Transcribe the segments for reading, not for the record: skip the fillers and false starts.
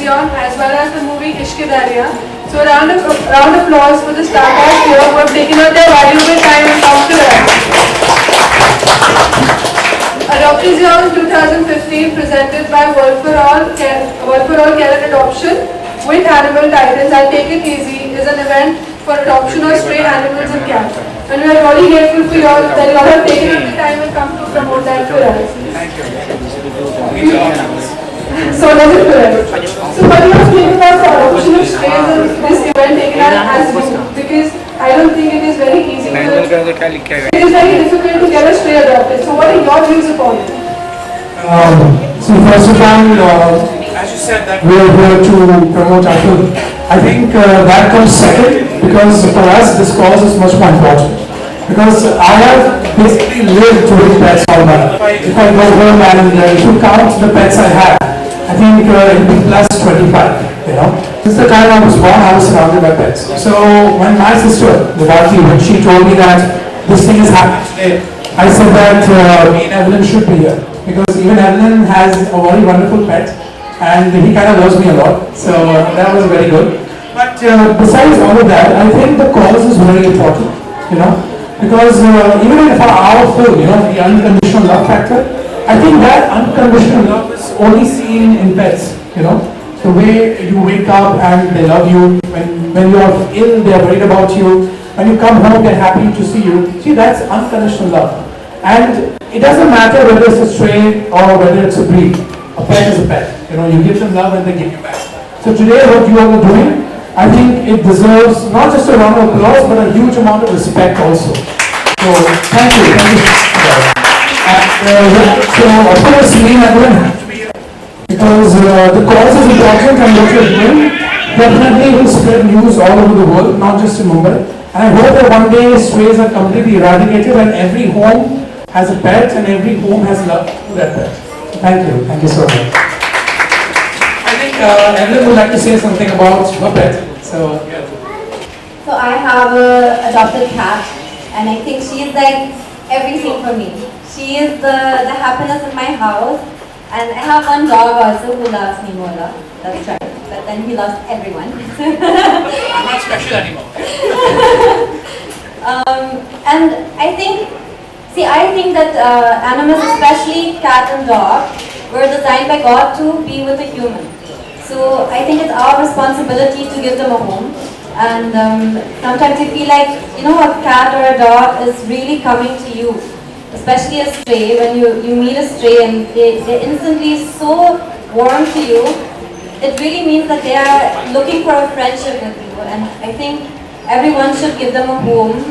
Ishqedarriyaan as well as the movie Ishqedarriyaan. So round of applause for the star cast here who have taken out their valuable time and come to us. Ishqedarriyaan 2015 presented by World for All Care and Adoption with Animal Titans and Take It Easy is an event for adoption of stray animals and cats. And we are really grateful for you all that you all have taken out the time and come to promote that for us. Thank you. So does it correct? So what do you think about the adoption of strays and this event taken out as you? Because I don't think it is very easy to, it is very difficult to get a stray adopted. So what are your views upon it? So first of all, As you said that we are here to promote our film. I think that comes second because for us this cause is much more important. Because I have basically lived with pets all my life. If I go home and if you count the pets I have, I think it will be plus 25, you know. Since the time I was born, I was surrounded by pets. So when my sister, when she told me that this thing is happening today, I said that me and Evelyn should be here. Because even Evelyn has a very wonderful pet and he kind of loves me a lot. So that was very good. But besides all of that, I think the cause is very important, you know. Because even for our film, you know, the unconditional love factor, I think that unconditional love is only seen in pets, you know. The way you wake up and they love you, when you are ill, they are worried about you. When you come home, they're happy to see you. See, that's unconditional love. And it doesn't matter whether it's a stray or whether it's a breed. A pet is a pet. You know, you give them love and they give you back. So today, what you all are doing, I think it deserves not just a round of applause, but a huge amount of respect also. So, thank you. So, of course, me and Evelyn have to be here because the cause is important and what you're doing definitely will spread news all over the world, not just in Mumbai. And I hope that one day strays are completely eradicated and every home has a pet and every home has love to that pet. Thank you. Thank you so much. I think Evelyn would like to say something about her pet. So, yeah. So I have a adopted cat, and I think she is like everything for me. She is the happiness in my house, and I have one dog also who loves me, Mola. That's right. But then he loves everyone. I'm not special anymore. And I think that animals, especially cat and dog, were designed by God to be with a human. So I think it's our responsibility to give them a home. And sometimes you feel like, you know, a cat or a dog is really coming to you, especially a stray. When you meet a stray and they're instantly so warm to you, it really means that they are looking for a friendship with you. And I think everyone should give them a home,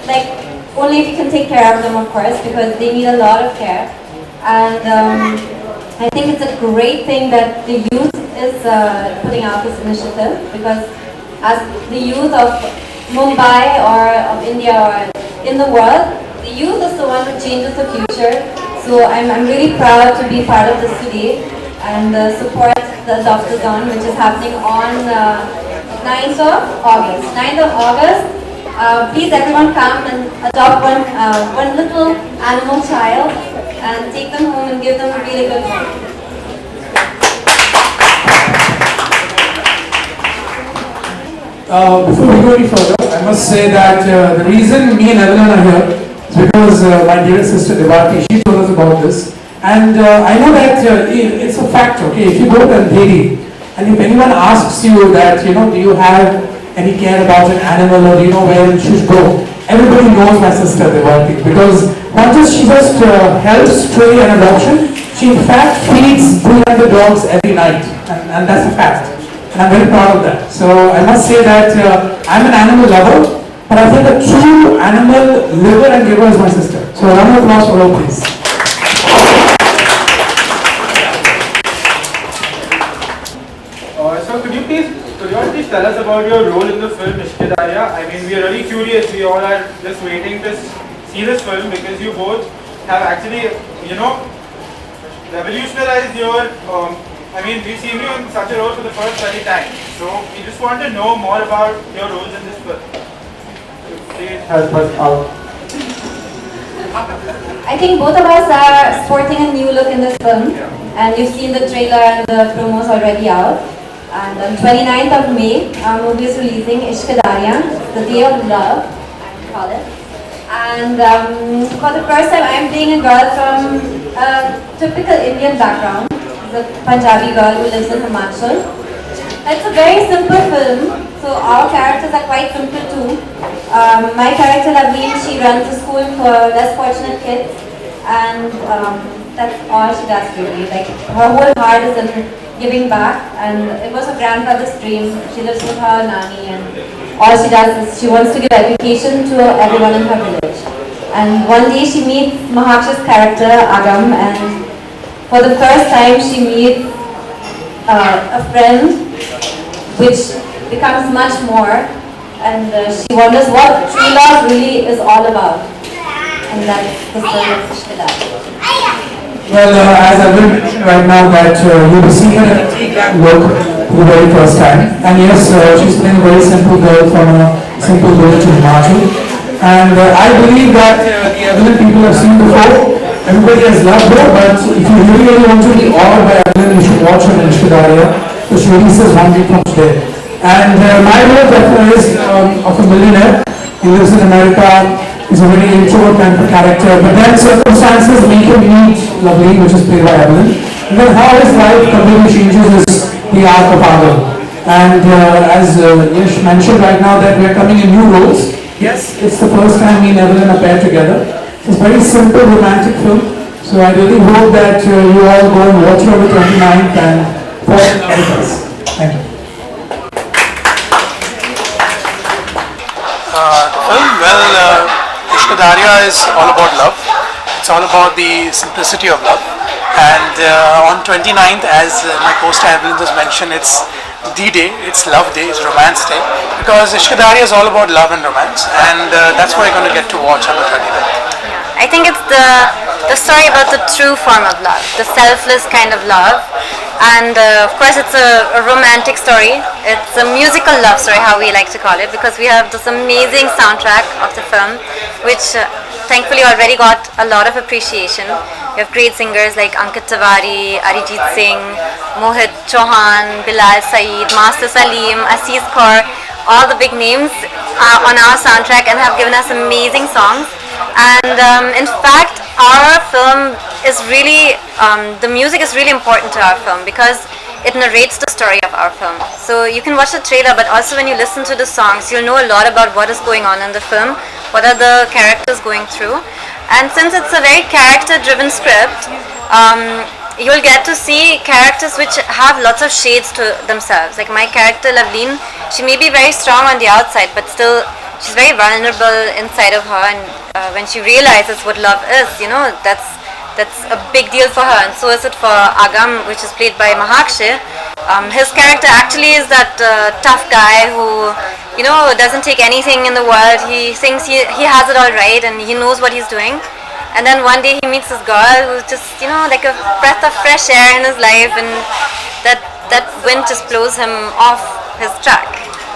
like only if you can take care of them, of course, because they need a lot of care. And I think it's a great thing that the youth is putting out this initiative, because as the youth of Mumbai or of India or in the world, the youth is the one who changes the future. So I'm really proud to be part of this today and support the Adopt-A-Thon, which is happening on 9th of August. 9th of August, please everyone come and adopt one little animal child and take them home and give them a really good home. Before we go any further, I must say that the reason me and Evelyn are here is because my dear sister Devati, she told us about this. And I know that it's a fact, okay, if you go to Andheri and if anyone asks you that, you know, do you have any care about an animal or do you know where you should go, everybody knows my sister Devati, because not just she just helps stray and adoption, she in fact feeds 300 dogs every night, and that's a fact. And I'm very proud of that. So I must say that I'm an animal lover, but I think a true animal liver and giver is my sister. So a round of applause for her, please. So could you all please tell us about your role in the film Ishqedarriyaan? I mean, we are really curious. We all are just waiting to see this film because you both have actually, you know, revolutionized your. I mean, we've seen you in such a role for the first 30 times. So we just want to know more about your roles in this film. Please help us out. I think both of us are sporting a new look in this film, and you've seen the trailer and the promos already out. And on 29th of May, our movie is releasing Ishqedarriyaan, the Day of Love, I call it. And for the first time, I am playing a girl from a typical Indian background. She's a Punjabi girl who lives in Himachal. It's a very simple film, so our characters are quite simple too. My character Laveen, she runs a school for less fortunate kids, and that's all she does really. Like her whole heart is in giving back, and it was her grandfather's dream. She lives with her nanny, and all she does is she wants to give education to everyone in her village. And one day she meets Mahaksha's character Agam, and for the first time she meets a friend, which becomes much more, and she wonders what true love really is all about. And that's the story of Ishqedarriyaan. Well, as I will mention right now that you will see her in a T-glam look for the very first time. And yes, she's playing a very simple girl from a simple village in Himachal. And I believe that the Evelyn people have seen before. Everybody has loved her, but if you really want to be awed by Evelyn, you should watch her in Ishqedarriyaan, which releases 1 week from today. And my role therefore is of a millionaire. He lives in America. He's a very introvert kind of character, but then circumstances make him meet Lovely, which is played by Evelyn. And then how his life completely changes is the arc of Agam. And as Yash mentioned right now that we are coming in new roles. Yes, it's the first time me and Evelyn are paired together. It's a very simple romantic film. So I really hope that you all go and watch it on the 29th and fall in love with us. Thank you. The film, well, Ishqedarriyaan is all about love. It's all about the simplicity of love. And on 29th, as my co-star Evelyn just mentioned, it's the day, it's love day, it's romance day. Because Ishqedarriyaan is all about love and romance. And that's what you're going to get to watch on the 29th. I think it's the story about the true form of love, the selfless kind of love. And of course it's a romantic story. It's a musical love story, how we like to call it, because we have this amazing soundtrack of the film, which thankfully already got a lot of appreciation. We have great singers like Ankit Tiwari, Arijit Singh, Mohit Chauhan, Bilal Saeed, Master Salim, Aziz Kaur, all the big names on our soundtrack and have given us amazing songs. And in fact, our film is really, the music is really important to our film because it narrates the story of our film. So you can watch the trailer, but also when you listen to the songs, you'll know a lot about what is going on in the film, what are the characters going through. And since it's a very character-driven script, you'll get to see characters which have lots of shades to themselves. Like my character Lavleen, she may be very strong on the outside, but still she's very vulnerable inside of her, and when she realizes what love is, you know, that's a big deal for her, and so is it for Agam, which is played by Mahaksha. His character actually is that tough guy who, you know, doesn't take anything in the world. He thinks he has it all right and he knows what he's doing. And then one day he meets this girl who's just, you know, like a breath of fresh air in his life, and that wind just blows him off his track.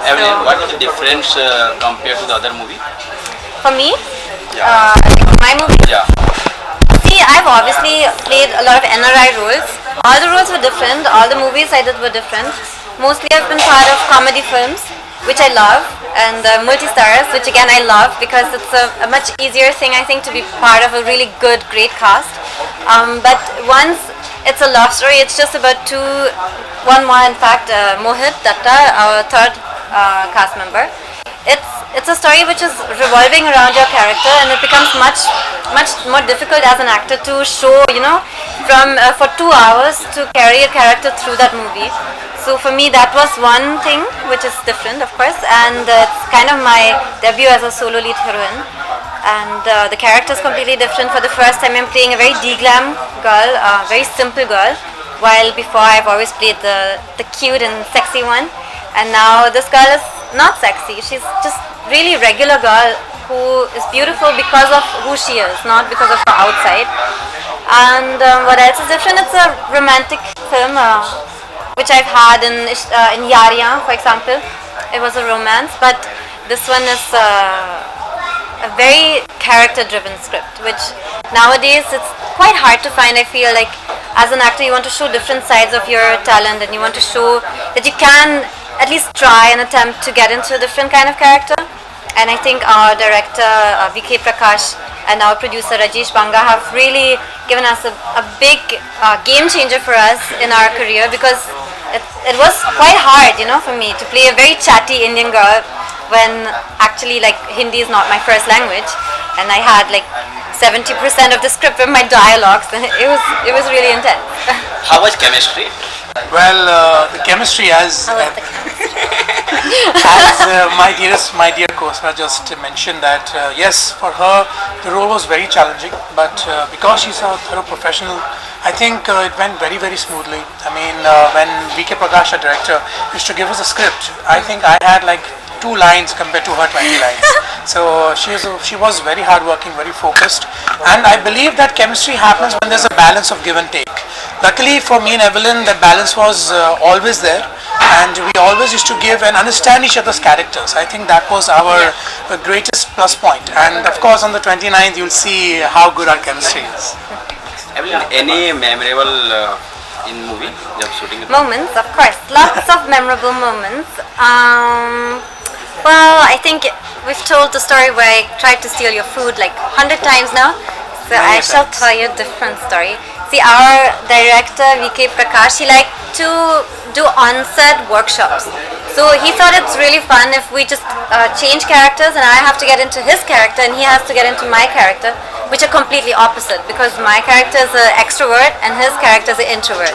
Evelyn, what is the difference compared to the other movie? For me, Yeah. my movie. Yeah. See, I've obviously played a lot of NRI roles. All the roles were different. All the movies I did were different. Mostly I've been part of comedy films, which I love, and multi-stars, which again I love because it's a much easier thing, I think, to be part of a really good, great cast. But once it's a love story, it's just about one more, in fact, Mohit Datta, our third cast member. It's a story which is revolving around your character, and it becomes much more difficult as an actor to show, you know, for 2 hours to carry a character through that movie. So for me, that was one thing which is different, of course, and it's kind of my debut as a solo lead heroine. And the character is completely different. For the first time, I'm playing a very de-glam girl, a very simple girl, while before I've always played the cute and sexy one. And now this girl is not sexy. She's just really regular girl who is beautiful because of who she is, not because of her outside. And what else is different? It's a romantic film, which I've had in Ishqedarriyaan, for example. It was a romance, but this one is a very character-driven script, which nowadays it's quite hard to find. I feel like as an actor, you want to show different sides of your talent, and you want to show that you can at least try and attempt to get into a different kind of character. And I think our director VK Prakash and our producer Rajesh Banga have really given us a big game changer for us in our career, because it was quite hard, for me to play a very chatty Indian girl when actually like Hindi is not my first language, and I had like 70% of the script with my dialogues, and it was really intense. How was chemistry? Well, the chemistry as my dear co-star just mentioned that yes, for her the role was very challenging, but because she's a thorough professional, I think it went very smoothly. I mean, when VK Prakash, our director, used to give us a script, I think I had like 2 lines compared to her 20 lines. So she was very hardworking, very focused, and I believe that chemistry happens when there's a balance of give and take. Luckily for me and Evelyn, that balance was always there, and we always used to give and understand each other's characters. I think that was our greatest plus point, and of course on the 29th you'll see how good our chemistry is. Evelyn, any memorable in movie job shooting? Moments, of course, lots of memorable moments. Well, I think we've told the story where I tried to steal your food like 100 times now, so I shall tell you a different story. See, our director VK Prakash, he liked to do on-set workshops. So he thought it's really fun if we just change characters, and I have to get into his character and he has to get into my character, which are completely opposite, because my character is an extrovert and his character is an introvert.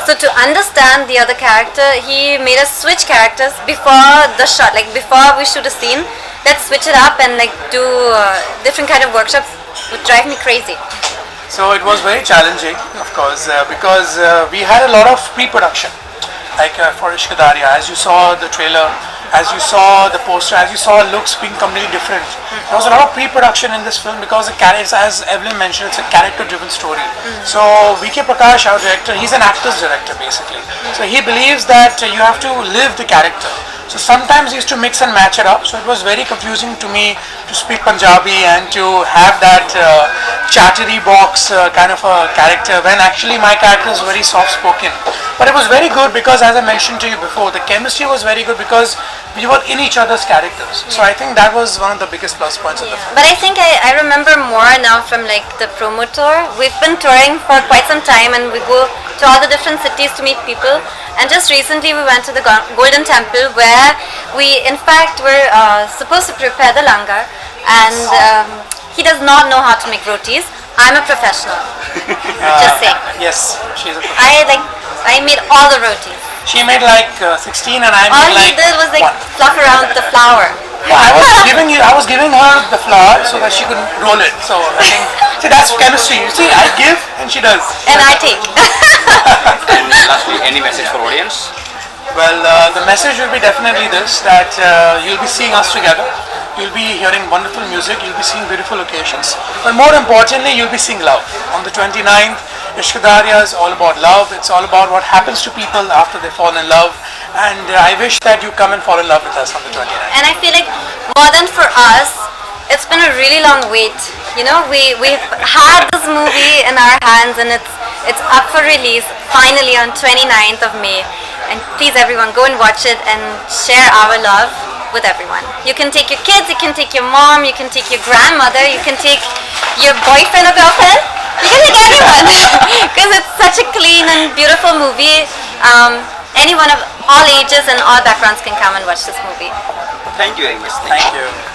So to understand the other character, he made us switch characters before the shot, like before we shoot a scene. Let's switch it up and like do different kind of workshops, would drive me crazy. So it was very challenging, of course, because we had a lot of pre-production, like for Ishqedarriyaan, as you saw the trailer, as you saw the poster, as you saw looks being completely different. There was a lot of pre-production in this film because the character, as Evelyn mentioned, it's a character-driven story. So VK Prakash, our director, he's an actor's director basically. So he believes that you have to live the character. So sometimes he used to mix and match it up. So it was very confusing to me to speak Punjabi and to have that chattery box kind of a character, when actually my character is very soft-spoken. But it was very good because, as I mentioned to you before, the chemistry was very good because we were in each other's characters. So I think that was one of the biggest plus points of the film. But I think I remember more now from like the promo tour. We've been touring for quite some time, and we go to all the different cities to meet people. And just recently we went to the Golden Temple, where we in fact were supposed to prepare the langar, and he does not know how to make rotis. I'm a professional. Just saying. Yes, she's a professional. I made all the rotis. She made like 16 and I made All like he did was like 1. fluff around the flour. Yeah, I was giving her the flour so that she could roll it. So I think, see, that's chemistry. You see, I give and she does. And I take. And lastly, any message for audience? Well, the message will be definitely this, that you'll be seeing us together. You'll be hearing wonderful music, you'll be seeing beautiful locations, but more importantly, you'll be seeing love. On the 29th, Ishqedarriyaan is all about love. It's all about what happens to people after they fall in love, and I wish that you come and fall in love with us on the 29th. And I feel like more than for us, it's been a really long wait. You know, we've had this movie in our hands, and it's up for release finally on 29th of May. And please everyone, go and watch it and share our love with everyone. You can take your kids, you can take your mom, you can take your grandmother, you can take your boyfriend or girlfriend, you can take anyone, because it's such a clean and beautiful movie. Anyone of all ages and all backgrounds can come and watch this movie. Thank you very much. Thank you.